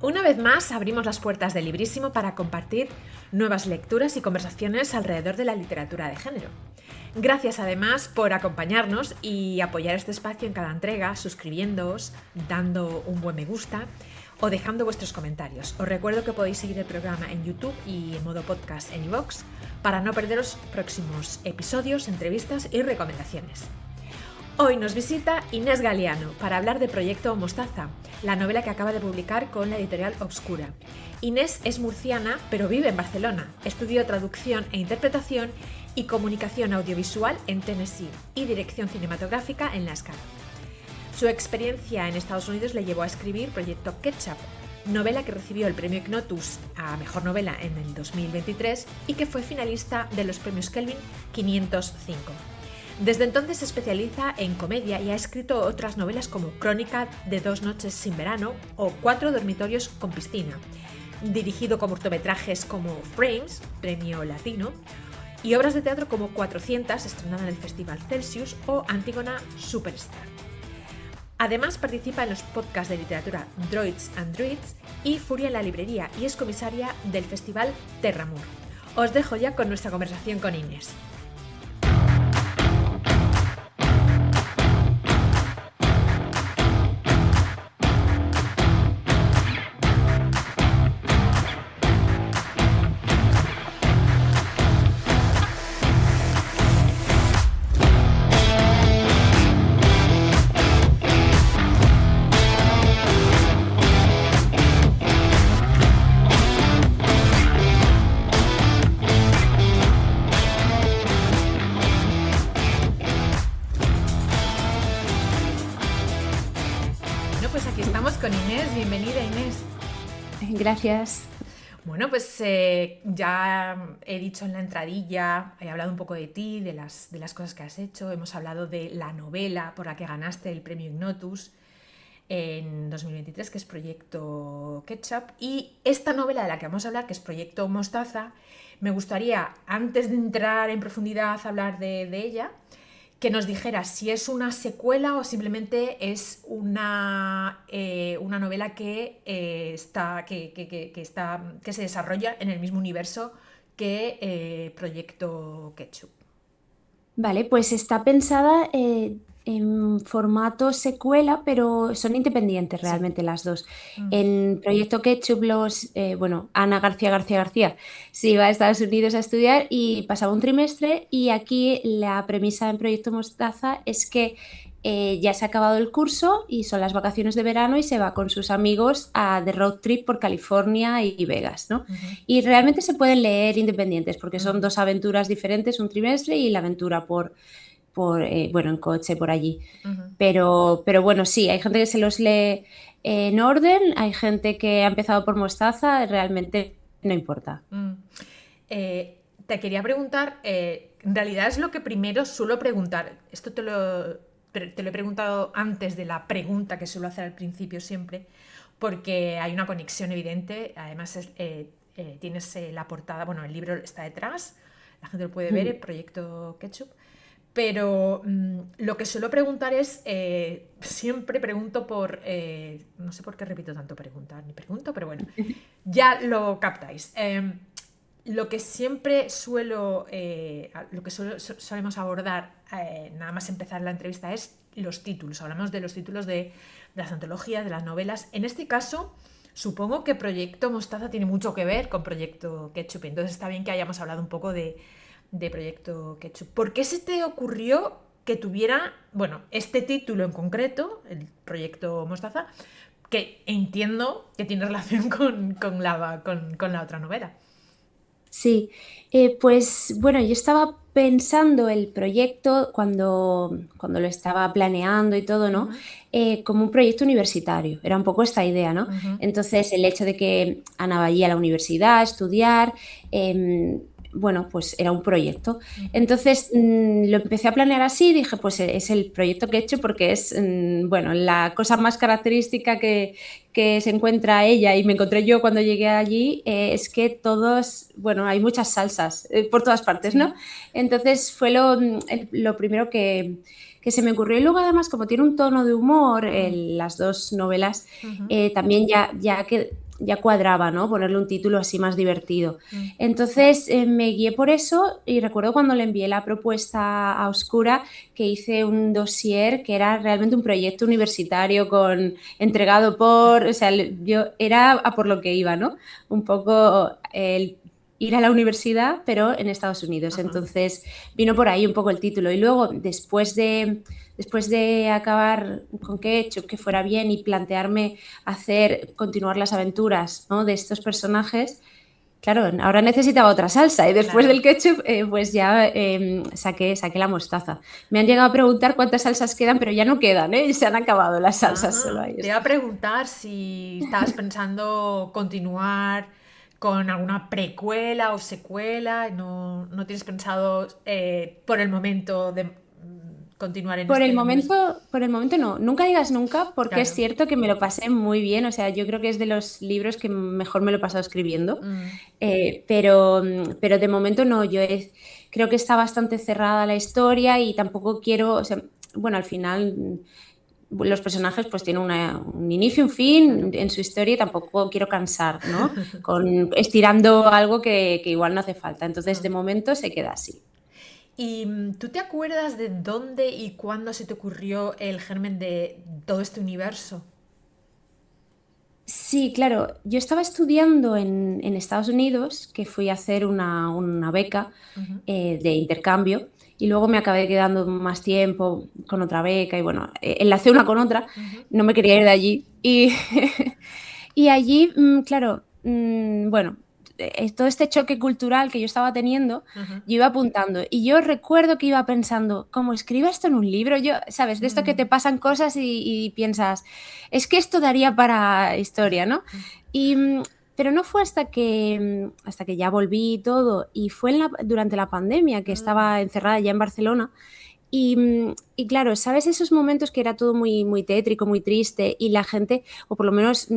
Una vez más abrimos las puertas del Librísimo para compartir nuevas lecturas y conversaciones alrededor de la literatura de género. Gracias además por acompañarnos y apoyar este espacio en cada entrega, suscribiéndoos, dando un buen me gusta o dejando vuestros comentarios. Os recuerdo que podéis seguir el programa en YouTube y en modo podcast en iVoox para no perderos próximos episodios, entrevistas y recomendaciones. Hoy nos visita Inés Galeano para hablar de Proyecto Mostaza, la novela que acaba de publicar con la editorial Obscura. Inés es murciana, pero vive en Barcelona. Estudió traducción e interpretación y comunicación audiovisual en Tennessee y dirección cinematográfica en La Escala. Su experiencia en Estados Unidos le llevó a escribir Proyecto Ketchup, novela que recibió el premio Ignotus a Mejor Novela en el 2023 y que fue finalista de los premios Kelvin 505. Desde entonces se especializa en comedia y ha escrito otras novelas como Crónica de 2 noches sin verano o 4 dormitorios con piscina, dirigido cortometrajes como Frames, premio latino, y obras de teatro como 400, estrenada en el Festival Celsius, o Antígona Superstar. Además participa en los podcasts de literatura Droids and Druids y Furia en la librería y es comisaria del Festival Terramur. Os dejo ya con nuestra conversación con Inés. Gracias. Bueno, pues ya he dicho en la entradilla, he hablado un poco de ti, de las cosas que has hecho, hemos hablado de la novela por la que ganaste el premio Ignotus en 2023, que es Proyecto Ketchup, y esta novela de la que vamos a hablar, que es Proyecto Mostaza, me gustaría, antes de entrar en profundidad a hablar de ella, que nos dijera si es una secuela o simplemente es una novela que se desarrolla en el mismo universo que Proyecto Ketchup. Vale, pues está pensada en formato secuela, pero son independientes realmente las dos. En Proyecto Ketchup, Ana García se iba a Estados Unidos a estudiar y pasaba un trimestre, y aquí la premisa en Proyecto Mostaza es que ya se ha acabado el curso y son las vacaciones de verano y se va con sus amigos de road trip por California y Vegas, ¿no? Y realmente se pueden leer independientes porque son dos aventuras diferentes, un trimestre y la aventura en coche por allí. Pero bueno, sí, hay gente que se los lee en orden, hay gente que ha empezado por Mostaza, realmente no importa. Te quería preguntar, en realidad es lo que primero suelo preguntar, esto te lo he preguntado antes de la pregunta que suelo hacer al principio siempre, porque hay una conexión evidente, además tienes la portada, bueno, el libro está detrás, la gente lo puede ver, el Proyecto Ketchup, pero lo que suelo preguntar es, siempre pregunto por, no sé por qué repito tanto preguntar, ni pregunto, pero bueno, ya lo captáis. Lo que siempre solemos abordar nada más empezar la entrevista es los títulos. Hablamos de los títulos de las antologías, de las novelas. En este caso, supongo que Proyecto Mostaza tiene mucho que ver con Proyecto Ketchup. Entonces está bien que hayamos hablado un poco de Proyecto Ketchup. ¿Por qué se te ocurrió que tuviera, este título en concreto, el Proyecto Mostaza, que entiendo que tiene relación con la otra novela? Sí, yo estaba pensando el proyecto cuando lo estaba planeando y todo, ¿no? Como un proyecto universitario, era un poco esta idea, ¿no? Entonces, el hecho de que Ana vaya a la universidad a estudiar, pues era un proyecto. Entonces, lo empecé a planear así, dije, pues es el proyecto que he hecho porque es, la cosa más característica que se encuentra ella y me encontré yo cuando llegué allí, es que hay muchas salsas por todas partes, ¿no? Entonces fue lo primero que se me ocurrió. Y luego, además, como tiene un tono de humor, las dos novelas, también ya que ya cuadraba, ¿no? Ponerle un título así más divertido. Mm. Entonces me guié por eso y recuerdo cuando le envié la propuesta a Oscura que hice un dossier que era realmente un proyecto universitario entregado por, o sea, yo era a por lo que iba, ¿no? Un poco el ir a la universidad, pero en Estados Unidos. Ajá. Entonces vino por ahí un poco el título. Y luego, después de acabar con Ketchup, que fuera bien y plantearme continuar las aventuras, ¿no?, de estos personajes, claro, ahora necesitaba otra salsa y después Claro. del ketchup pues ya saqué la mostaza. Me han llegado a preguntar cuántas salsas quedan, pero ya no quedan, ¿eh? Se han acabado las salsas, solo Ajá. hay Te iba a estas. preguntar si estabas pensando continuar con alguna precuela o secuela. No, no tienes pensado por el momento de continuar en este universo. Por el momento no. Nunca digas nunca, porque es Claro. cierto que me lo pasé muy bien. O sea, yo creo que es de los libros que mejor me lo he pasado escribiendo. Mm, Pero de momento no. Creo que está bastante cerrada la historia y tampoco quiero. O sea, bueno, al final los personajes pues tienen un inicio, un fin claro. en su historia y tampoco quiero cansar, ¿no? Estirando algo que igual no hace falta. Entonces, Ah. de momento se queda así. ¿Y tú te acuerdas de dónde y cuándo se te ocurrió el germen de todo este universo? Sí, claro. Yo estaba estudiando en Estados Unidos, que fui a hacer una beca Ujú, de intercambio y luego me acabé quedando más tiempo con otra beca y bueno, enlacé una con otra, ujú, no me quería ir de allí y allí, claro, bueno, todo este choque cultural que yo estaba teniendo, ujú, yo iba apuntando y yo recuerdo que iba pensando, ¿cómo escribo esto en un libro? Yo, ¿sabes? De esto que te mm, pasan cosas y piensas, es que esto daría para historia, ¿no? Y, pero no fue hasta que ya volví y todo, y fue durante la pandemia que mm, estaba encerrada ya en Barcelona. Y claro, ¿sabes? Esos momentos que era todo muy, muy tétrico, muy triste, y la gente, o por lo menos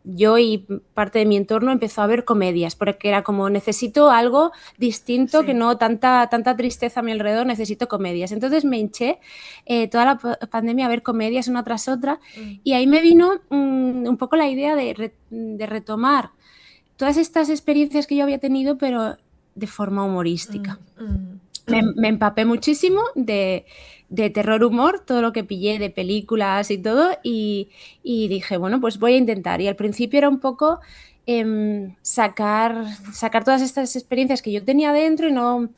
yo y parte de mi entorno, empezó a ver comedias, porque era como necesito algo distinto, que sí. no tanta tristeza a mi alrededor, necesito comedias. Entonces me hinché toda la pandemia a ver comedias una tras otra, Mm, y ahí me vino un poco la idea de retomar todas estas experiencias que yo había tenido, pero de forma mm, humorística. mm. Me empapé muchísimo de terror humor, todo lo que pillé de películas y todo, y dije, bueno, pues voy a intentar. Y al principio era un poco sacar todas estas experiencias que yo tenía dentro y no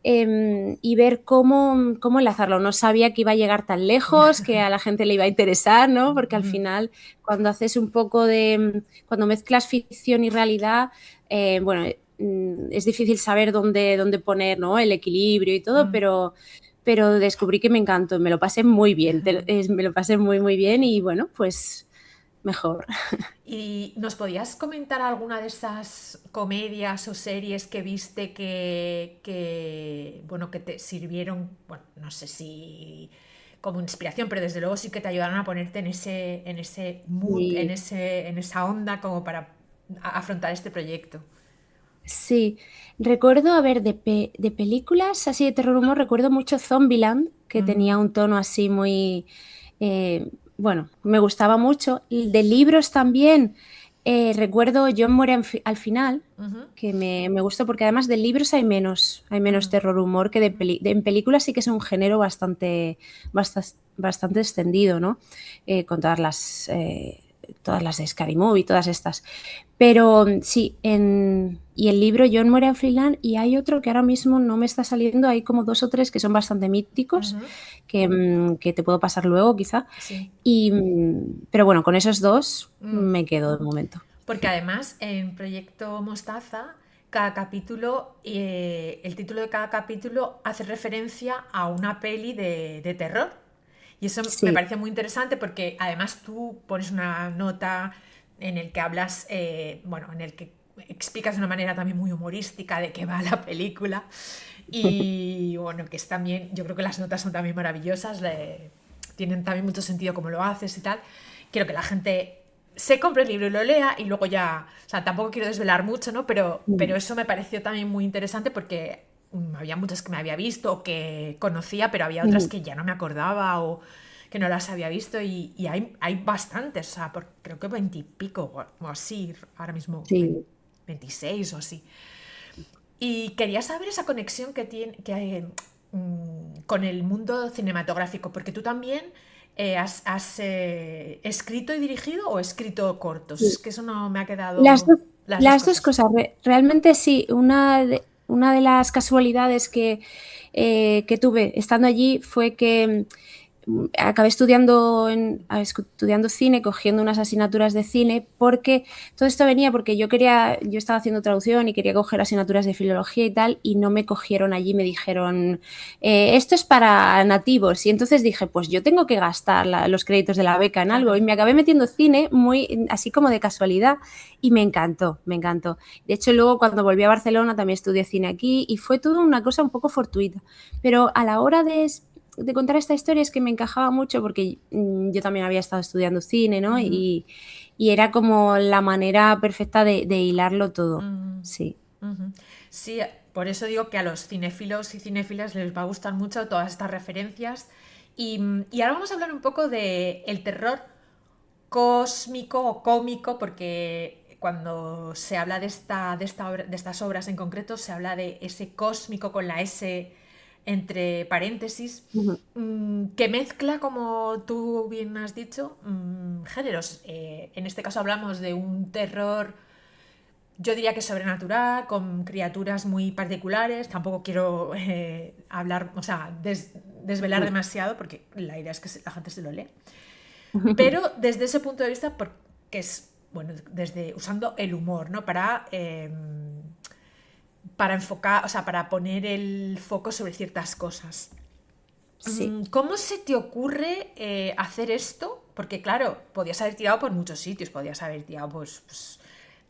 y ver cómo enlazarlo. No sabía que iba a llegar tan lejos, que a la gente le iba a interesar, ¿no? Porque al final, cuando haces un poco cuando mezclas ficción y realidad, bueno, es difícil saber dónde poner, ¿no?, el equilibrio y todo, Mm. pero descubrí que me encantó, me lo pasé muy bien, me lo pasé muy, muy bien y bueno, pues mejor. ¿Y nos podías comentar alguna de esas comedias o series que viste bueno, que te sirvieron, bueno, no sé si como inspiración, pero desde luego sí que te ayudaron a ponerte en ese mood, Sí, en esa onda como para afrontar este proyecto? sí. Recuerdo, a ver, de películas así de terror humor, recuerdo mucho Zombieland, que tenía Mm, un tono así muy, bueno, me gustaba mucho. Y de libros también, recuerdo John muere al final, ujú, que me gustó porque además de libros hay menos mm, terror humor que en películas sí que es un género bastante extendido, ¿no? Con todas las de Scary Movie, todas estas. Pero sí, y el libro John muere en Freeland y hay otro que ahora mismo no me está saliendo, hay como dos o tres que son bastante míticos, ujú, que te puedo pasar luego quizá. sí. Pero bueno, con esos dos Mm. me quedo de momento. Porque además en Proyecto Mostaza, cada capítulo, el título de cada capítulo hace referencia a una peli de terror. Y eso me Sí, parece muy interesante porque además tú pones una nota en el que hablas, bueno, en el que explicas de una manera también muy humorística de qué va la película. Y bueno, que es también, yo creo que las notas son también maravillosas, tienen también mucho sentido cómo lo haces y tal. Quiero que la gente se compre el libro y lo lea y luego ya, o sea, tampoco quiero desvelar mucho, ¿no? Pero eso me pareció también muy interesante porque había muchas que me había visto o que conocía, pero había otras que ya no me acordaba o que no las había visto y hay bastantes, o sea, creo que 20 y pico o así, ahora mismo Sí. 26 o así. Y quería saber esa conexión que tiene con el mundo cinematográfico, porque tú también has escrito y dirigido o escrito cortos. Es Sí. que eso no me ha Las quedado dos, las dos las dos cosas. cosas. Realmente sí, una de las casualidades que tuve estando allí fue que acabé estudiando cine, cogiendo unas asignaturas de cine, porque todo esto venía porque yo estaba haciendo traducción y quería coger asignaturas de filología y tal, y no me cogieron allí, me dijeron, esto es para nativos, y entonces dije, pues yo tengo que gastar los créditos de la beca en algo, Claro. y me acabé metiendo cine muy así como de casualidad, y me encantó, me encantó. De hecho, luego cuando volví a Barcelona también estudié cine aquí, y fue todo una cosa un poco fortuita, pero a la hora de contar esta historia es que me encajaba mucho porque yo también había estado estudiando cine, ¿no? Ujú, Y era como la manera perfecta de hilarlo todo, ujú, sí. ujú. Sí, por eso digo que a los cinéfilos y cinéfilas les va a gustar mucho todas estas referencias. Y ahora vamos a hablar un poco de el terror cósmico o cómico, porque cuando se habla de estas obras en concreto, se habla de ese cósmico con la S entre paréntesis, Ujú. que mezcla, como tú bien has dicho, géneros. En este caso hablamos de un terror, yo diría que sobrenatural, con criaturas muy particulares. Tampoco quiero hablar, o sea, desvelar Ujú. demasiado, porque la idea es que la gente se lo lee. Pero desde ese punto de vista, porque es, bueno, desde usando el humor, ¿no? Para enfocar, o sea, para poner el foco sobre ciertas cosas. Sí. ¿Cómo se te ocurre hacer esto? Porque claro, podías haber tirado por muchos sitios, podías haber tirado pues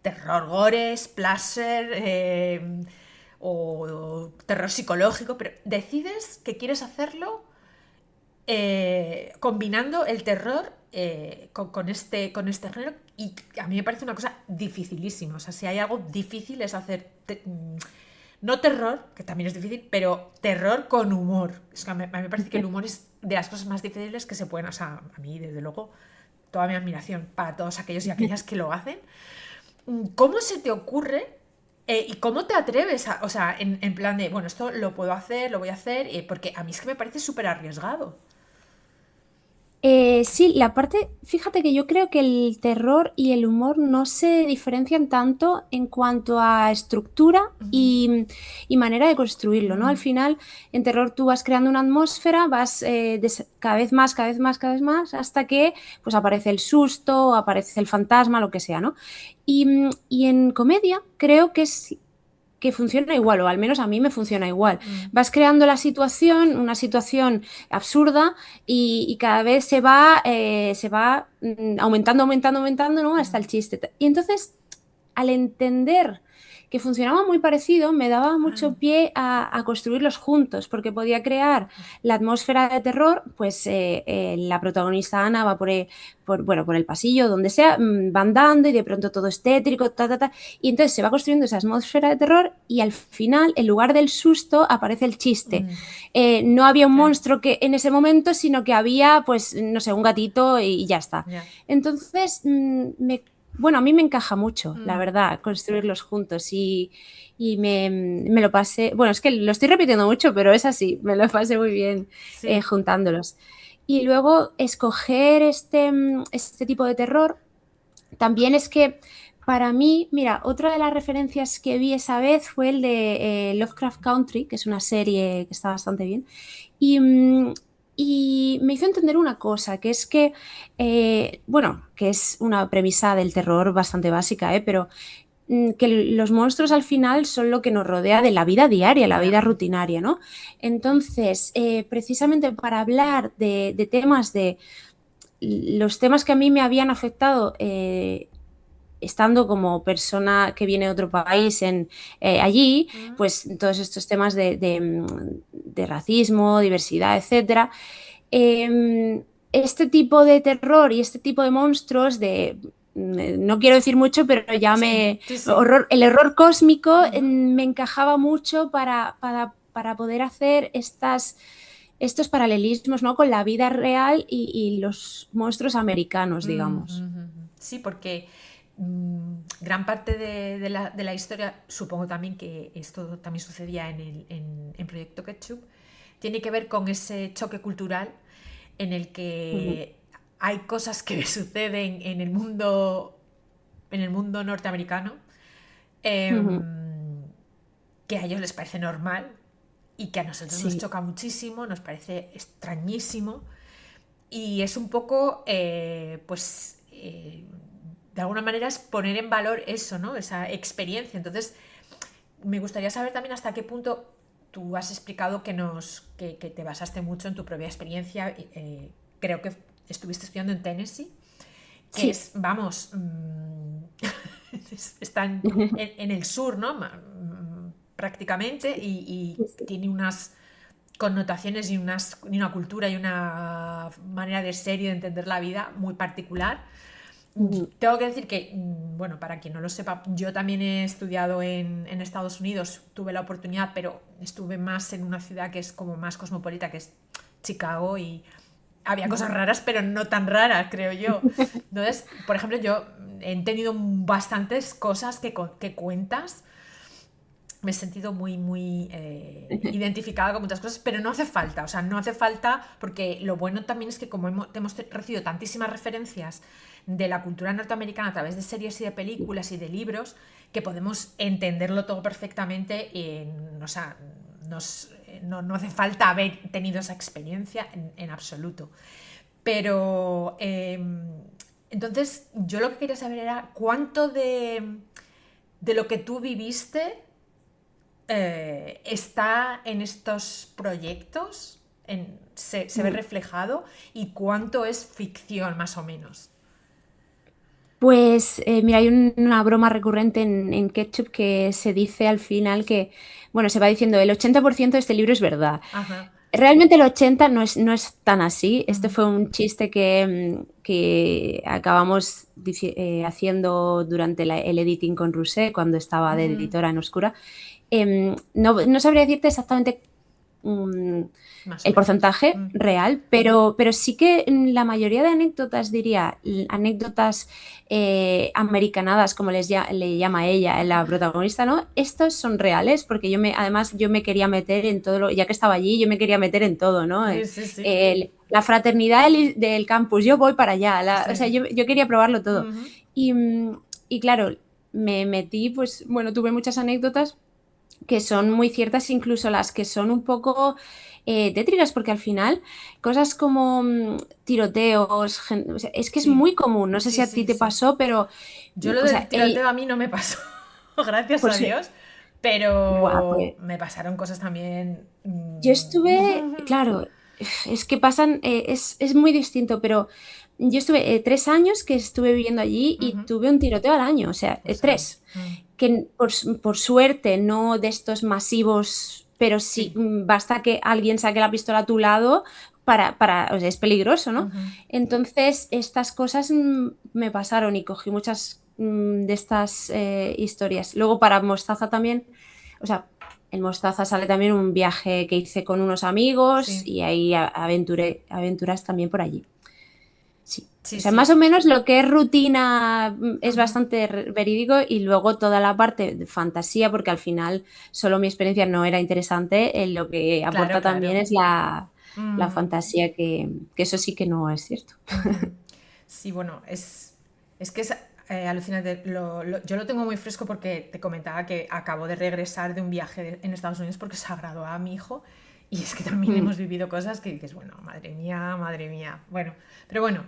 terror gore, splasher o terror psicológico, pero decides que quieres hacerlo combinando el terror con este género, y a mí me parece una cosa dificilísima. O sea, si hay algo difícil es hacer no terror, que también es difícil, pero terror con humor. Es que a mí me parece que el humor es de las cosas más difíciles que se pueden. O sea, a mí desde luego toda mi admiración para todos aquellos y aquellas que lo hacen. ¿Cómo se te ocurre y cómo te atreves o sea, en plan de, bueno, esto lo puedo hacer, lo voy a hacer, porque a mí es que me parece súper arriesgado. Sí, fíjate que yo creo que el terror y el humor no se diferencian tanto en cuanto a estructura y manera de construirlo, ¿no? Al final, en terror tú vas creando una atmósfera, vas cada vez más, cada vez más, cada vez más, hasta que pues aparece el susto, aparece el fantasma, lo que sea, ¿no? Y en comedia creo que funciona igual, o al menos a mí me funciona igual. Vas creando una situación absurda y cada vez se va aumentando, aumentando, aumentando, ¿no? Hasta el chiste. Y entonces, al entender que funcionaba muy parecido, me daba Ah, mucho pie a construirlos juntos, porque podía crear la atmósfera de terror, pues la protagonista Ana va bueno, por el pasillo, donde sea, van dando y de pronto todo es tétrico, ta, ta, ta, y entonces se va construyendo esa atmósfera de terror y al final, en lugar del susto, aparece el chiste. No había un claro, monstruo que en ese momento, sino que había, pues, no sé, un gatito y ya está. ya. Entonces, bueno, a mí me encaja mucho, la Mm, verdad, construirlos juntos y me lo pasé, bueno, es que lo estoy repitiendo mucho, pero es así, me lo pasé muy bien sí. juntándolos. Y luego escoger este tipo de terror, también es que para mí, mira, otra de las referencias que vi esa vez fue el de Lovecraft Country, que es una serie que está bastante bien, y, y me hizo entender una cosa, que es que, bueno, que es una premisa del terror bastante básica, pero que los monstruos al final son lo que nos rodea de la vida diaria, la Ya. vida rutinaria, ¿no? Entonces, precisamente para hablar de temas los temas que a mí me habían afectado estando como persona que viene de otro país allí, pues todos estos temas de racismo, diversidad, etcétera. Este tipo de terror y este tipo de monstruos no quiero decir mucho, pero Sí, sí, sí. el error cósmico Ujú. me encajaba mucho para poder hacer estos paralelismos, ¿no? Con la vida real y los monstruos americanos, digamos. Sí, porque gran parte de la historia, supongo también que esto también sucedía en Proyecto Ketchup, tiene que ver con ese choque cultural en el Ujú, que hay cosas que suceden en el mundo norteamericano, ujú. em, que a ellos les parece normal y que a nosotros nos Sí. choca muchísimo, nos parece extrañísimo. Y es un poco, de alguna manera es poner en valor eso, ¿no? Esa experiencia. Entonces, me gustaría saber también hasta qué punto tú has explicado que te basaste mucho en tu propia experiencia. Creo que estuviste estudiando en Tennessee, que Sí. es, vamos, está en el sur, ¿no? Prácticamente, Sí, y sí, sí. tiene unas connotaciones y una cultura y una manera de ser y de entender la vida muy particular. Ujú, Tengo que decir que, bueno, para quien no lo sepa, yo también he estudiado en Estados Unidos, tuve la oportunidad, pero estuve más en una ciudad que es como más cosmopolita, que es Chicago, y había cosas ujú. raras, pero no tan raras, creo yo. Entonces, por ejemplo, yo he entendido bastantes cosas que cuentas, me he sentido muy identificada con muchas cosas, pero no hace falta, o sea, no hace falta porque lo bueno también es que como hemos recibido tantísimas referencias de la cultura norteamericana a través de series y de películas y de libros, que podemos entenderlo todo perfectamente, o sea, no hace falta haber tenido esa experiencia en absoluto. Pero entonces yo lo que quería saber era cuánto de lo que tú viviste está en estos proyectos, se ve Ujú. reflejado, y cuánto es ficción más o menos. Pues mira, hay una broma recurrente en Ketchup que se dice al final que, bueno, se va diciendo, el 80% de este libro es verdad. Ajá. Realmente el 80 no es tan así. Este Ujú, fue un chiste que acabamos haciendo durante el editing con Rousset, cuando estaba de ujú. editora en Oscura. No sabría decirte exactamente mm, Más o el menos. porcentaje real, pero sí que la mayoría de anécdotas, diría, anécdotas americanadas, como le llama ella, la protagonista, ¿no? Estos son reales, porque además yo me quería meter en todo, ya que estaba allí, yo me quería meter en todo, ¿no? Sí, sí, sí. La fraternidad del campus, yo voy para allá, o sea, Sí. yo quería probarlo todo. Ujú. Y claro, me metí, pues bueno, tuve muchas anécdotas que son muy ciertas, incluso las que son un poco tétricas, porque al final cosas como tiroteos, o sea, es que es Sí, muy común, no sé si sí, a ti sí, te sí. pasó, pero, Yo lo o del sea, tiroteo a mí no me pasó, gracias a pues, Dios, guau, pero pues me pasaron cosas también. yo estuve, claro, es que pasan, es muy distinto, pero yo estuve 3 años que estuve viviendo allí y Ujú. tuve un tiroteo al año, o sea, O sea, tres, que por suerte no de estos masivos, pero sí sí. basta que alguien saque la pistola a tu lado o sea, es peligroso, ¿no? Ujú. Entonces, estas cosas me pasaron y cogí muchas de estas historias. Luego para Mostaza también, o sea, en Mostaza sale también un viaje que hice con unos amigos Sí, y ahí aventuré aventuras también por allí. Sí. O sí, sea, más o sí. menos lo que es rutina es Ujú. bastante verídico y luego toda la parte de fantasía, porque al final solo mi experiencia no era interesante, lo que Claro, aporta también claro. es la Mm, fantasía, que eso sí que no es cierto. ujú. Sí, bueno, es que es alucinante. Yo lo tengo muy fresco porque te comentaba que acabo de regresar de un viaje en Estados Unidos porque se ha graduado a mi hijo, y es que también Mm, hemos vivido cosas que dices, bueno, madre mía, madre mía. Bueno, pero bueno,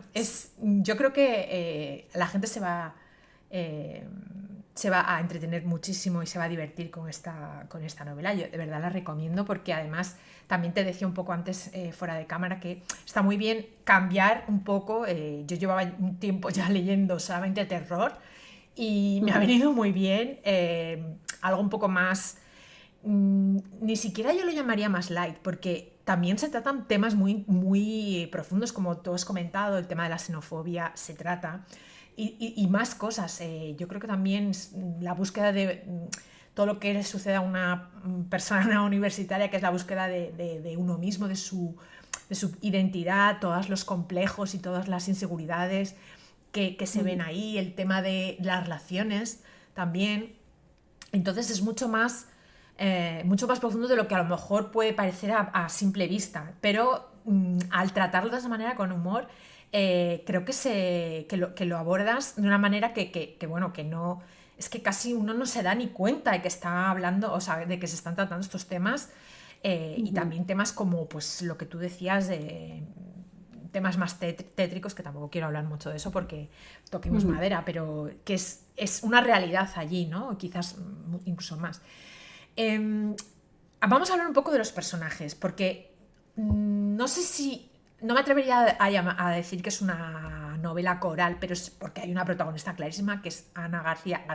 yo creo que la gente eh, se va a entretener muchísimo y se va a divertir con esta novela. Yo de verdad la recomiendo porque además también te decía un poco antes fuera de cámara que está muy bien cambiar un poco. Yo llevaba un tiempo ya leyendo solamente terror y me ha mm, venido muy bien algo un poco más. Ni siquiera yo lo llamaría más light, porque también se tratan temas muy profundos, como tú has comentado, el tema de la xenofobia se trata. y más cosas. Yo creo que también la búsqueda de todo lo que le sucede a una persona universitaria, que es la búsqueda de uno mismo, de su identidad, todos los complejos y todas las inseguridades que se ven ahí, el tema de las relaciones también. Entonces es mucho más profundo de lo que a lo mejor puede parecer a simple vista, pero al tratarlo de esa manera con humor, creo que lo abordas de una manera bueno, que no, es que casi uno no se da ni cuenta de que está hablando, o sea, de que se están tratando estos temas, y también temas como pues lo que tú decías de temas más tétricos, que tampoco quiero hablar mucho de eso porque toquemos madera, pero que es una realidad allí, ¿no? Quizás incluso más. Vamos a hablar un poco de los personajes, porque no sé si... No me atrevería a decir que es una novela coral, pero es porque hay una protagonista clarísima, que es Ana García.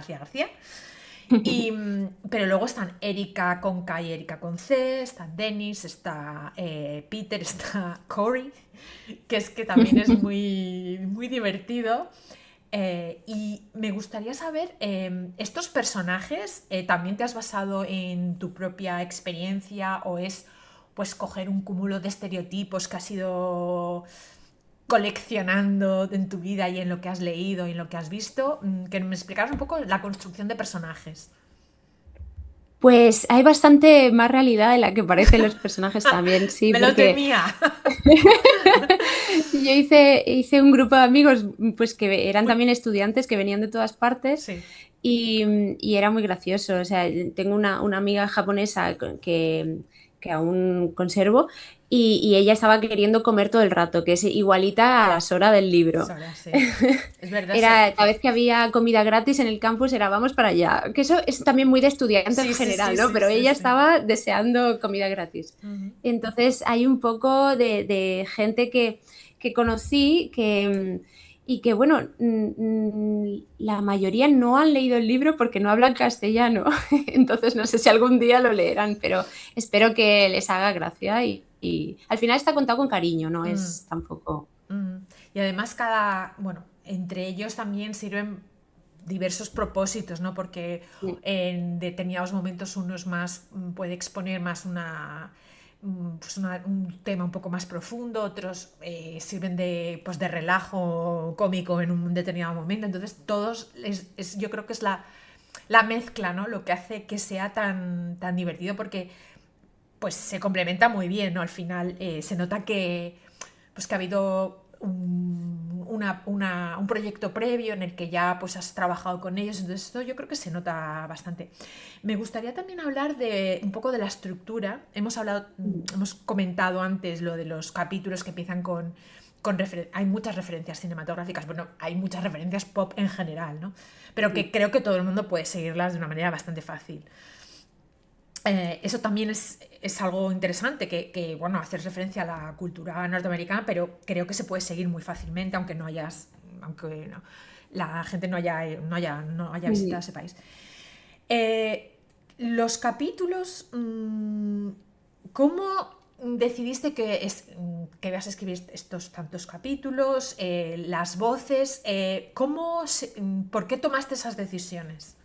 Pero luego están Erika con K y Erika con C, está Dennis, está Peter, está Corey, que es que también es muy, muy divertido. Y me gustaría saber, ¿estos personajes también te has basado en tu propia experiencia o es pues coger un cúmulo de estereotipos que has ido coleccionando en tu vida y en lo que has leído y en lo que has visto? Que me explicaras un poco la construcción de personajes. Pues hay bastante más realidad de la que parecen los personajes también, sí, Me lo porque temía. yo hice un grupo de amigos pues que eran también estudiantes que venían de todas partes Sí. y era muy gracioso. O sea, tengo una amiga japonesa que aún conservo y ella estaba queriendo comer todo el rato, que es igualita a la Sora del libro. Sora, sí. Es verdad. Era, cada vez que había comida gratis en el campus era vamos para allá. Que eso es también muy de estudiante en Sí, sí, general, sí, ¿no? sí, Pero sí, ella sí. estaba deseando comida gratis. Entonces hay un poco de gente que conocí y que, bueno, la mayoría no han leído el libro porque no hablan castellano. Entonces no sé si algún día lo leerán, pero espero que les haga gracia y al final está contado con cariño, no Mm, es tampoco... mm. Y además bueno, entre ellos también sirven diversos propósitos, ¿no? Porque en determinados momentos uno es más, puede exponer más pues un tema un poco más profundo, otros sirven pues de relajo cómico en un determinado momento. Entonces, todos, yo creo que es la mezcla, ¿no? Lo que hace que sea tan divertido, porque pues se complementa muy bien, ¿no? Al final se nota pues que ha habido un proyecto previo en el que ya pues has trabajado con ellos, entonces esto yo creo que se nota bastante. Me gustaría también hablar de un poco de la estructura. Hemos comentado antes lo de los capítulos que empiezan hay muchas referencias cinematográficas, bueno, hay muchas referencias pop en general, ¿no? Pero que creo que todo el mundo puede seguirlas de una manera bastante fácil. Eso también es algo interesante, bueno, hacer referencia a la cultura norteamericana, pero creo que se puede seguir muy fácilmente, aunque la gente no haya visitado ese país. Los capítulos, ¿cómo decidiste que ibas a escribir estos tantos capítulos? Las voces, ¿por qué tomaste esas decisiones?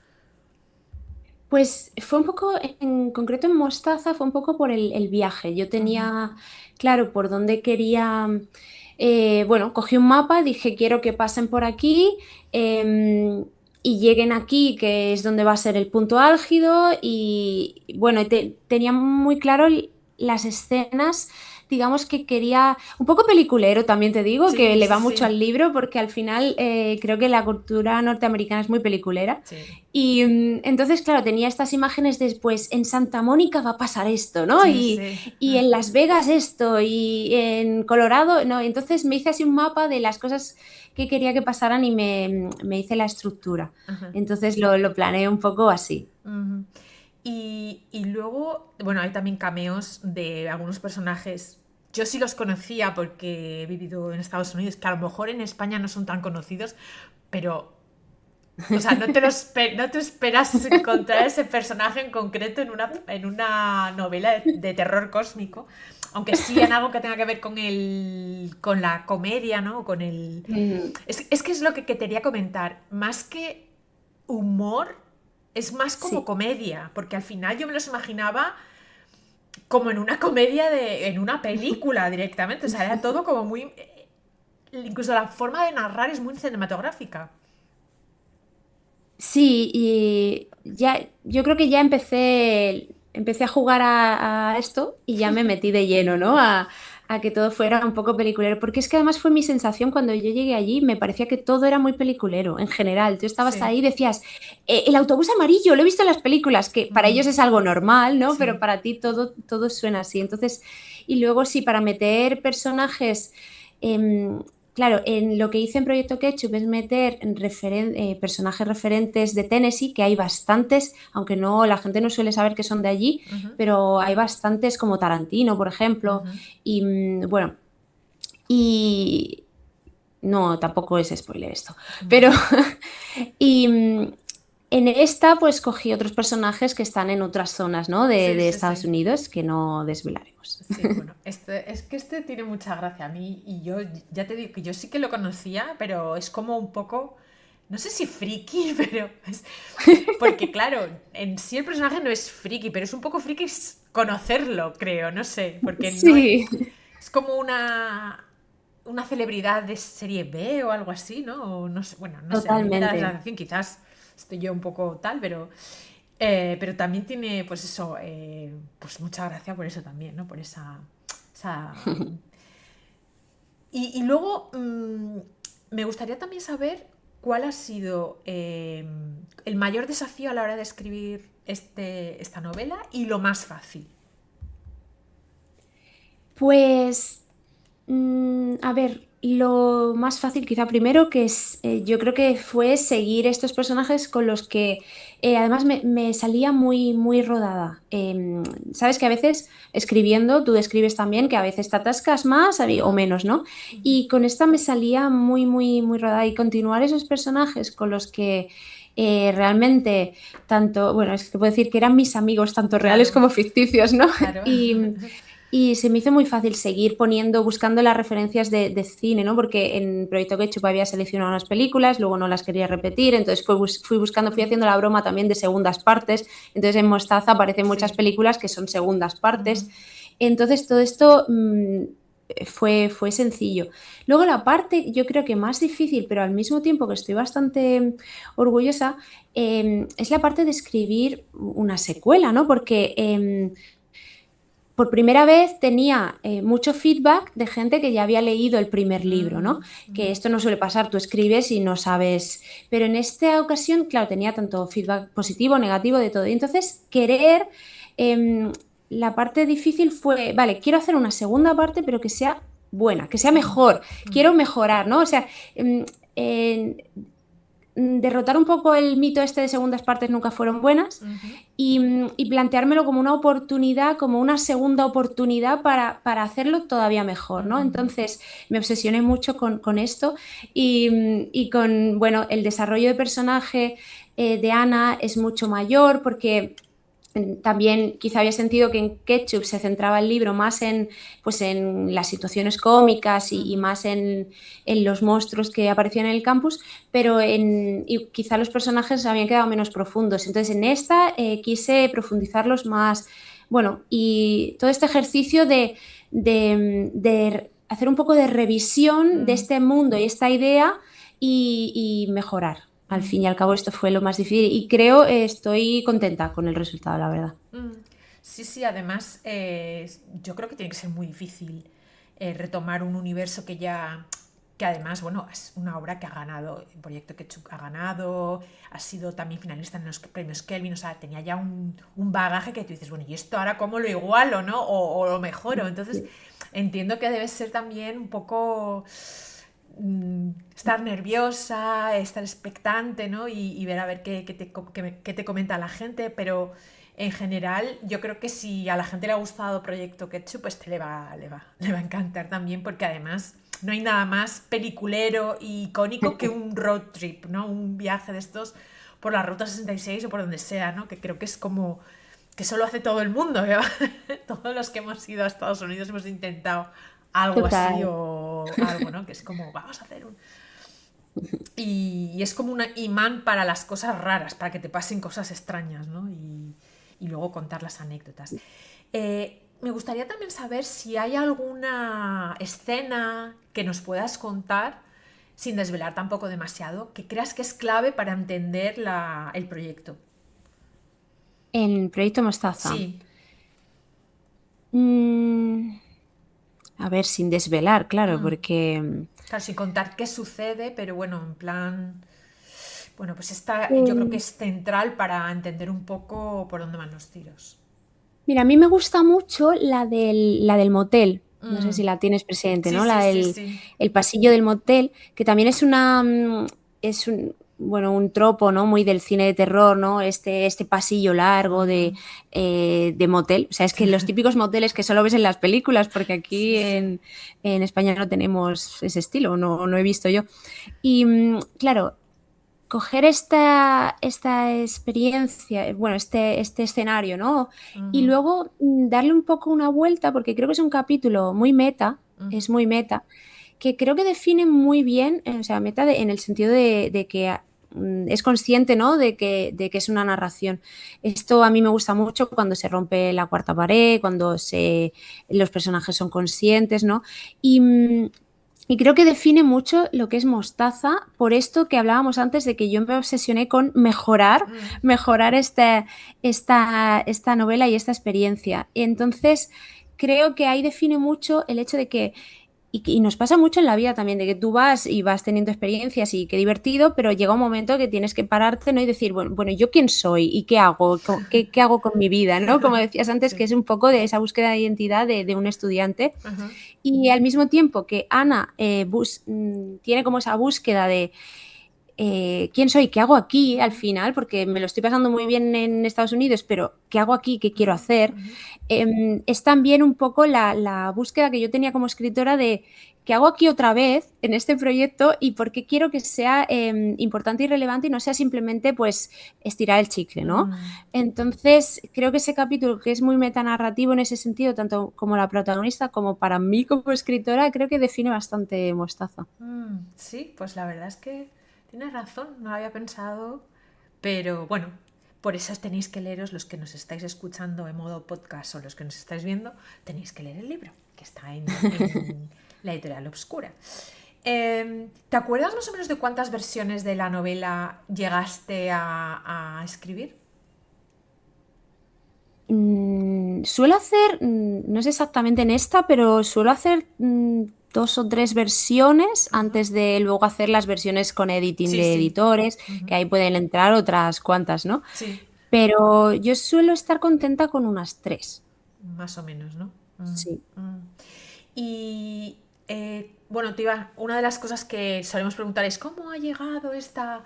Pues fue un poco, en concreto en Mostaza, fue un poco por el viaje. Yo tenía claro por dónde quería, bueno, cogí un mapa, dije quiero que pasen por aquí y lleguen aquí, que es donde va a ser el punto álgido y bueno, tenía muy claro las escenas. Digamos que quería, un poco peliculero también te digo, que Sí, le sí, va mucho sí. al libro porque al final creo que la cultura norteamericana es muy peliculera. Sí, Y entonces, claro, tenía estas imágenes después, en Santa Mónica va a pasar esto, ¿no? sí, sí. Y en Las Vegas esto, y en Colorado, ¿no? Entonces me hice así un mapa de las cosas que quería que pasaran y me hice la estructura. Ajá. Entonces lo planeé un poco así. Ujú. Y luego, bueno, hay también cameos de algunos personajes. Yo sí los conocía porque he vivido en Estados Unidos, que a lo mejor en España no son tan conocidos, pero, o sea, no te esperas encontrar ese personaje en concreto en una novela de terror cósmico. aunque sí en algo que tenga que ver con la comedia, ¿no? Mm, Es que es lo que quería comentar. Más que humor, es más como sí. comedia, porque al final yo me los imaginaba como en una comedia en una película directamente. O sea, era todo como muy. Incluso la forma de narrar es muy cinematográfica. Sí, y ya, yo creo que ya empecé a jugar a esto y ya me metí de lleno, ¿no? A que todo fuera un poco peliculero. Porque es que además fue mi sensación cuando yo llegué allí, me parecía que todo era muy peliculero, en general. Tú estabas Sí. ahí y decías, el autobús amarillo, lo he visto en las películas, que para ellos Mm, es algo normal, ¿no? Pero sí. para ti todo suena así. Entonces, y luego sí, para meter personajes. Claro, en lo que hice en Proyecto Ketchup es meter personajes referentes de Tennessee, que hay bastantes, aunque no, la gente no suele saber que son de allí, Ujú, pero hay bastantes como Tarantino, por ejemplo, ujú. y bueno, y no, tampoco es spoiler esto, pero Vale. y en esta pues cogí otros personajes que están en otras zonas, ¿no? de, Sí, de sí, Estados sí. Unidos que no desvelaremos. Sí, bueno, es que este tiene mucha gracia a mí y yo ya te digo que yo sí que lo conocía, pero es como un poco, no sé si friki, pero porque claro, en sí el personaje no es friki, pero es un poco friki conocerlo, creo, no sé, porque no es, Sí, es como una celebridad de serie B o algo así, ¿no? O no sé, bueno, no sé, a mí me da la totalmente. sensación, quizás estoy yo un poco tal, pero también tiene, pues eso, pues mucha gracia por eso también, ¿no? Por esa. Y luego me gustaría también saber cuál ha sido el mayor desafío a la hora de escribir esta novela y lo más fácil. Pues, a ver, lo más fácil quizá primero que es, yo creo que fue seguir estos personajes con los que además me salía muy, muy rodada. Sabes que a veces escribiendo, tú escribes también que a veces te atascas más o menos, ¿no? Y con esta me salía muy, muy, muy rodada y continuar esos personajes con los que realmente tanto, bueno, es que puedo decir que eran mis amigos, tanto reales Claro, como ficticios, ¿no? claro. Y se me hizo muy fácil seguir poniendo, buscando las referencias de cine, ¿no? Porque en Proyecto Ketchup había seleccionado unas películas, luego no las quería repetir, entonces fui buscando, fui haciendo la broma también de segundas partes. Entonces en Mostaza aparecen muchas Sí. películas que son segundas partes. Ujú. Entonces todo esto fue sencillo. Luego la parte, yo creo que más difícil, pero al mismo tiempo que estoy bastante orgullosa, es la parte de escribir una secuela, ¿no? Porque por primera vez tenía mucho feedback de gente que ya había leído el primer libro, ¿no? Mm, Que ujú. esto no suele pasar, tú escribes y no sabes, pero en esta ocasión, claro, tenía tanto feedback positivo, negativo, de todo. Y entonces eh, la parte difícil fue, vale, quiero hacer una segunda parte, pero que sea buena, que sea mejor, quiero mejorar, ¿no? O sea, em, en- derrotar un poco el mito este de segundas partes nunca fueron buenas Ujú. y planteármelo como una oportunidad, como una segunda oportunidad para hacerlo todavía mejor, ¿no? Ujú. Entonces me obsesioné mucho con esto y con, bueno, el desarrollo de personaje de Ana es mucho mayor porque también quizá había sentido que en Ketchup se centraba el libro más pues en las situaciones cómicas y Ujú. más en los monstruos que aparecían en el campus, pero y quizá los personajes habían quedado menos profundos. Entonces en esta quise profundizarlos más. Bueno, y todo este ejercicio de hacer un poco de revisión de Mm, este mundo y esta idea y mejorar. Al mm. fin y al cabo esto fue lo más difícil y creo estoy contenta con el resultado, la verdad. Mm. Sí, sí, además yo creo que tiene que ser muy difícil retomar un universo que además, bueno, es una obra que ha ganado, el proyecto que ha ganado, ha sido también finalista en los premios Kelvin, o sea, tenía ya un bagaje que tú dices, bueno, ¿y esto ahora cómo lo igualo, no? O lo mejoro. Entonces, entiendo que debe ser también un poco estar nerviosa, estar expectante, ¿no? Y ver a ver qué te comenta la gente, pero en general yo creo que si a la gente le ha gustado Proyecto Ketchup, pues le va a encantar también, porque además no hay nada más peliculero y icónico que un road trip, ¿no? Un viaje de estos por la Ruta 66 o por donde sea, ¿no? Que creo que es como que eso lo hace todo el mundo. ¿Eh? Todos los que hemos ido a Estados Unidos hemos intentado algo así Total. o algo, ¿no? Que es como, vamos a hacer un... Y es como un imán para las cosas raras, para que te pasen cosas extrañas, ¿no? Y luego contar las anécdotas. Me gustaría también saber si hay alguna escena que nos puedas contar, sin desvelar tampoco demasiado, que creas que es clave para entender el proyecto. En Proyecto Mostaza. Sí, Mm, a ver, sin desvelar, claro, mm, porque claro, sin contar qué sucede, pero bueno, en plan... Bueno, pues esta yo creo que eh, es central para entender un poco por dónde van los tiros. mira, a mí me gusta mucho la del motel. No sé Mm, si la tienes presente, sí, ¿no? sí, sí, sí. El pasillo del motel, que también es bueno, un tropo, ¿no? Muy del cine de terror, ¿no? Este pasillo largo Ujú. de motel. O sea, es que los típicos moteles que solo ves en las películas, porque Sí, aquí sí. en España no tenemos ese estilo, no he visto yo. Y claro, coger esta experiencia, bueno, este escenario, ¿no? Y Ujú, luego darle un poco una vuelta, porque creo que es un capítulo muy meta, ujú, es muy meta, que creo que define muy bien, o sea, meta en el sentido de que es consciente, ¿no? De que es una narración. Esto a mí me gusta mucho cuando se rompe la cuarta pared, cuando los personajes son conscientes, ¿no? Y, y creo que define mucho lo que es Mostaza, por esto que hablábamos antes de que yo me obsesioné con mm. mejorar esta novela y esta experiencia. Entonces, creo que ahí define mucho el hecho de que y nos pasa mucho en la vida también, de que tú vas y vas teniendo experiencias y qué divertido, pero llega un momento que tienes que pararte, ¿no? Y decir, bueno, ¿yo quién soy? ¿Y qué hago? ¿Qué hago con mi vida? ¿No? Como decías antes, que Sí. es un poco de esa búsqueda de identidad de un estudiante. Ajá. Y al mismo tiempo que Ana tiene como esa búsqueda de quién soy, qué hago aquí al Ujú, final, porque me lo estoy pasando muy bien en Estados Unidos, pero ¿qué hago aquí? ¿Qué quiero ujú, hacer? ujú. Es también un poco la búsqueda que yo tenía como escritora de qué hago aquí otra vez en este proyecto y por qué quiero que sea importante y relevante y no sea simplemente pues estirar el chicle, ¿no? Mm, Entonces, creo que ese capítulo que es muy metanarrativo en ese sentido, tanto como la protagonista como para mí como escritora, creo que define bastante Mostaza. sí, pues la verdad es que tienes razón, no lo había pensado, pero bueno, por eso tenéis que leeros los que nos estáis escuchando en modo podcast o los que nos estáis viendo, tenéis que leer el libro, que está en la editorial Obscura. ¿Te acuerdas más o menos de cuántas versiones de la novela llegaste a escribir? Suelo hacer, no sé exactamente en esta, pero suelo hacer dos o tres versiones Ujú. antes de luego hacer las versiones con editing Sí, de sí. editores, Ujú. que ahí pueden entrar otras cuantas, ¿no? Sí, Pero yo suelo estar contenta con unas tres. más o menos, ¿no? Sí. Mm. Y bueno, una de las cosas que solemos preguntar es ¿cómo ha llegado esta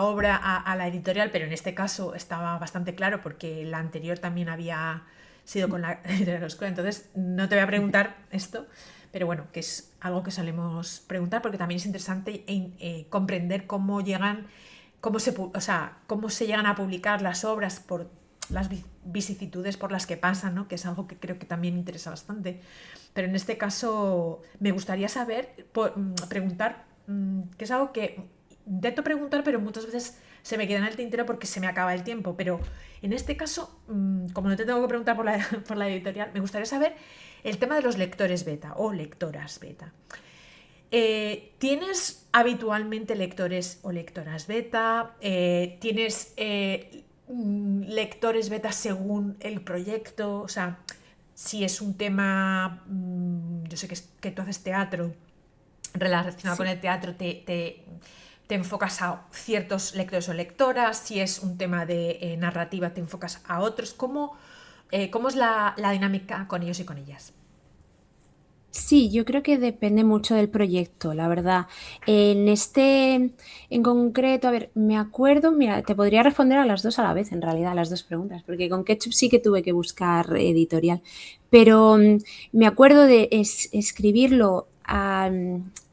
obra a la editorial? Pero en este caso estaba bastante claro porque la anterior también había sido con la editorial Oscura. Entonces no te voy a preguntar esto, pero bueno, que es algo que solemos preguntar porque también es interesante comprender cómo llegan, o sea, cómo se llegan a publicar las obras por las vicisitudes por las que pasan, ¿no? Que es algo que creo que también interesa bastante. Pero en este caso me gustaría saber, preguntar, que es algo que intento preguntar, pero muchas veces se me queda en el tintero porque se me acaba el tiempo. Pero en este caso, como no te tengo que preguntar por por la editorial, me gustaría saber el tema de los lectores beta o lectoras beta. ¿Tienes habitualmente lectores o lectoras beta? ¿Tienes lectores beta según el proyecto? O sea, si es un tema, yo sé que tú haces teatro, relacionado con Sí. el teatro, te enfocas a ciertos lectores o lectoras. Si es un tema de narrativa, te enfocas a otros. ¿Cómo es la dinámica con ellos y con ellas? Sí, yo creo que depende mucho del proyecto, la verdad. En concreto, a ver, me acuerdo, mira, te podría responder a las dos a la vez, en realidad, a las dos preguntas, porque con Ketchup sí que tuve que buscar editorial, pero me acuerdo de escribirlo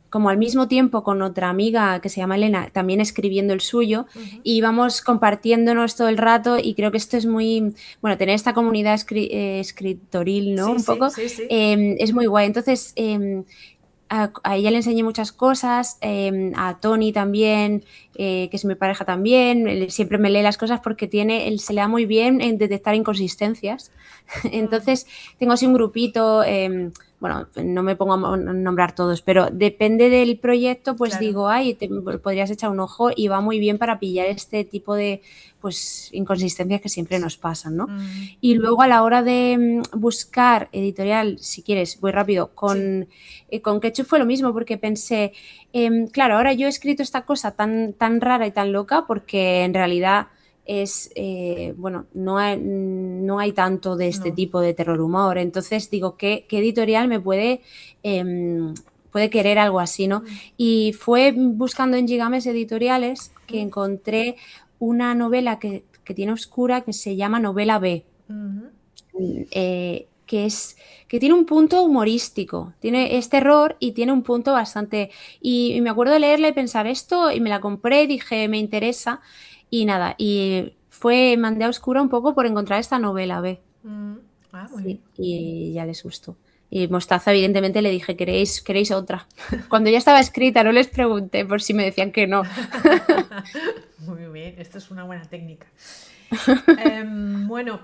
como al mismo tiempo con otra amiga que se llama Elena, también escribiendo el suyo, Ujú. y íbamos compartiéndonos todo el rato, y creo que esto es muy, bueno, tener esta comunidad escritoril, ¿no? Sí, Un sí, poco, sí, sí. es muy guay. Entonces, a ella le enseñé muchas cosas, a Tony también, que es mi pareja también, él siempre me lee las cosas porque se le da muy bien en detectar inconsistencias. Mm, Entonces, tengo así un grupito, bueno, no me pongo a nombrar todos, pero depende del proyecto, pues claro. digo, ay, podrías echar un ojo, y va muy bien para pillar este tipo de, pues, inconsistencias que siempre nos pasan, ¿no? Mm, Y luego a la hora de buscar editorial, si quieres, voy rápido, sí. con Ketchup fue lo mismo, porque pensé, claro, ahora yo he escrito esta cosa tan rara y tan loca porque en realidad bueno, no hay tanto de este No. tipo de terror humor. Entonces digo, ¿qué editorial me puede querer algo así, ¿no? Mm, Y fue buscando en Gigames Editoriales que mm, encontré una novela que tiene oscura, que se llama Novela B, ujú, que tiene un punto humorístico, ujú. es terror y tiene un punto bastante... Y me acuerdo de leerla y pensar esto, y me la compré, dije, me interesa, y nada, mandé a oscura un poco por encontrar esta novela B. Mm. Ah, muy bien. Sí, y ya les gustó. Y Mostaza, evidentemente, le dije, ¿queréis otra? Cuando ya estaba escrita, no les pregunté por si me decían que no. Muy bien, esto es una buena técnica. Bueno,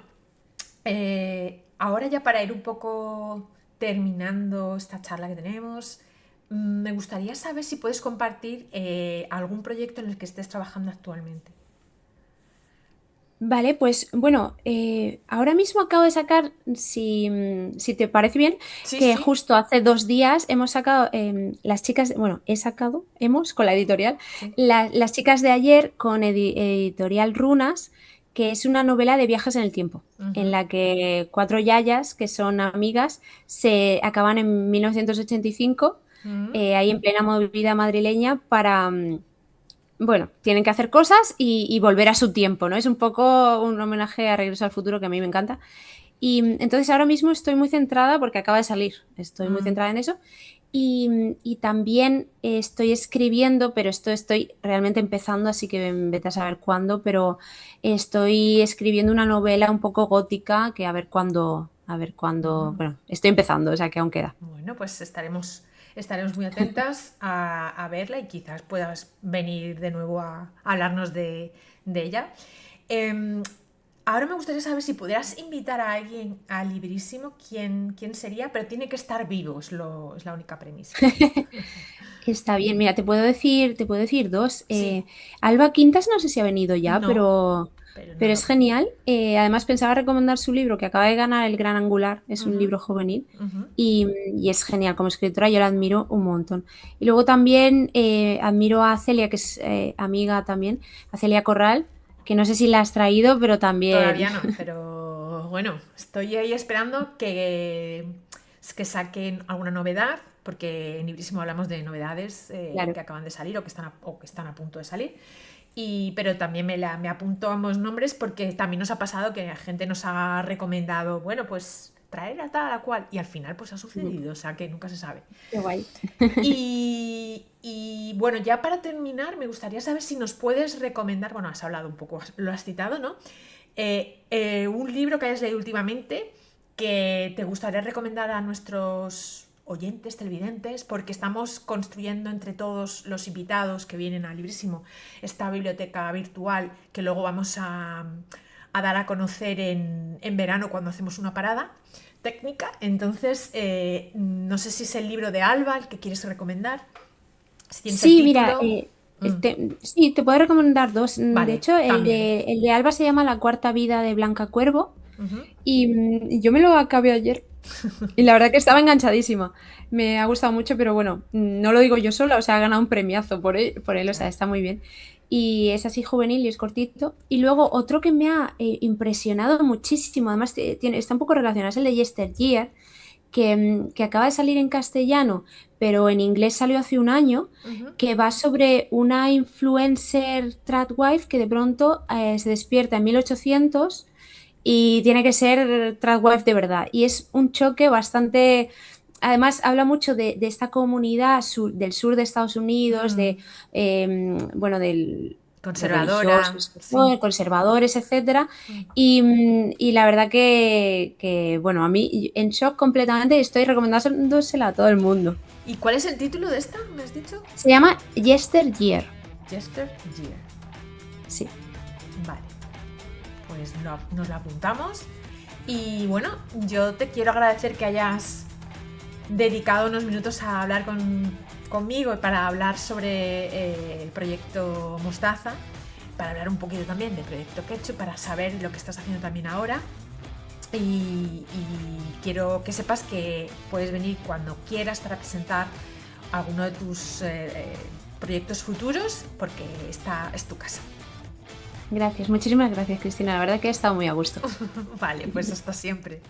ahora ya para ir un poco terminando esta charla que tenemos, me gustaría saber si puedes compartir algún proyecto en el que estés trabajando actualmente. Vale, pues bueno, ahora mismo acabo de sacar, si te parece bien, Sí, que sí, justo hace 2 días hemos sacado, las chicas, bueno, hemos con la editorial, sí. las chicas de ayer con editorial Runas, que es una novela de viajes en el tiempo, en Ujú, la que 4 yayas, que son amigas, se acaban en 1985, mm, ahí en plena movida madrileña, bueno, tienen que hacer cosas y volver a su tiempo, ¿no? Es un poco un homenaje a Regreso al Futuro, que a mí me encanta. Y entonces ahora mismo estoy muy centrada, porque acaba de salir, estoy muy mm. centrada en eso. Y también estoy escribiendo, pero esto estoy realmente empezando, así que vete a saber cuándo, pero estoy escribiendo una novela un poco gótica, que a ver cuándo, bueno, estoy empezando, o sea que aún queda. Bueno, pues estaremos muy atentas a verla y quizás puedas venir de nuevo a hablarnos de ella. Em, Ahora me gustaría saber si pudieras invitar a alguien al Librísimo, ¿quién sería? Pero tiene que estar vivo, es la única premisa. Está bien, mira, te puedo decir dos. Sí, Alba Quintas no sé si ha venido ya, no, pero no pero lo... es genial. Además pensaba recomendar su libro, que acaba de ganar el Gran Angular, es un Ujú, libro juvenil, ujú, y es genial como escritora, yo la admiro un montón. Y luego también admiro a Celia, que es amiga también, a Celia Corral, que no sé si la has traído, pero también... todavía no, pero bueno, estoy ahí esperando que saquen alguna novedad, porque en Librísimo hablamos de novedades Claro. que acaban de salir o que están a punto de salir. Pero también me apunto ambos nombres porque también nos ha pasado que la gente nos ha recomendado, bueno, pues traer a tal a cual, y al final pues ha Ujú. sucedido, o sea que nunca se sabe. Qué guay. Y bueno, ya para terminar, me gustaría saber si nos puedes recomendar, bueno, has hablado un poco, lo has citado, ¿no? Un libro que hayas leído últimamente que te gustaría recomendar a nuestros oyentes, televidentes, porque estamos construyendo entre todos los invitados que vienen al Librísimo esta biblioteca virtual que luego vamos a dar a conocer en verano cuando hacemos una parada técnica. Entonces, no sé si es el libro de Alba el que quieres recomendar, si tienes el Sí, mira, título. Mm, sí, te puedo recomendar dos. De vale, hecho, el también. de, el de Alba se llama La cuarta vida de Blanca Cuervo, Ujú. y yo me lo acabé ayer. Y la verdad que estaba enganchadísima. Me ha gustado mucho, pero bueno, no lo digo yo sola, o sea, ha ganado un premiazo por él, o sea, Claro. está muy bien. Y es así juvenil y es cortito. Y luego otro que me ha impresionado muchísimo, además está un poco relacionado, es el de Yesteryear, que acaba de salir en castellano, pero en inglés salió hace un año, Ujú. que va sobre una influencer tradwife que de pronto se despierta en 1800 y tiene que ser tradwife de verdad. Y es un choque bastante además habla mucho de esta comunidad del sur de Estados Unidos, bueno, de Conservadora, religiosos, sí. conservadores, etcétera. Mm. Y la verdad bueno, a mí en shock completamente, estoy recomendándosela a todo el mundo. ¿Y cuál es el título de esta, me has dicho? Se llama Yesteryear. Yesteryear. Sí. Vale, pues nos lo apuntamos. Y bueno, yo te quiero agradecer que hayas dedicado unos minutos a hablar conmigo para hablar sobre el proyecto Mostaza, para hablar un poquito también del proyecto Ketchup, para saber lo que estás haciendo también ahora. Y quiero que sepas que puedes venir cuando quieras para presentar alguno de tus proyectos futuros, porque esta es tu casa. Gracias, muchísimas gracias, Cristina. La verdad que he estado muy a gusto. Vale, pues hasta siempre.